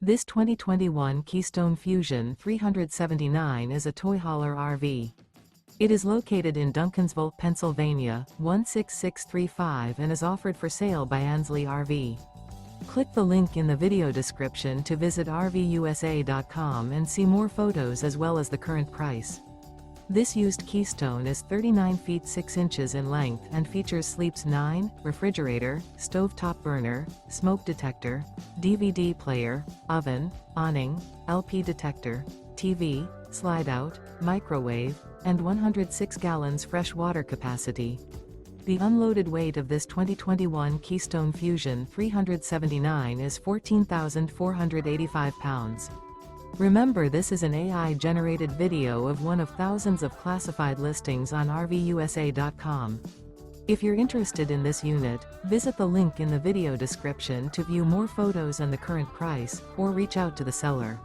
This 2021 Keystone Fuzion 379 is a toy hauler RV. It is located in Duncansville, Pennsylvania, 16635 and is offered for sale by Ansley RV. Click the link in the video description to visit RVUSA.com and see more photos as well as the current price. This used Keystone is 39 feet 6 inches in length and features sleeps 9, refrigerator, stovetop burner, smoke detector, DVD player, oven, awning, LP detector, TV, Slideout, microwave, and 106 gallons fresh water capacity. The unloaded weight of this 2021 Keystone Fuzion 379 is 14,485 pounds. Remember, this is an AI-generated video of one of thousands of classified listings on RVUSA.com. If you're interested in this unit, visit the link in the video description to view more photos and the current price, or reach out to the seller.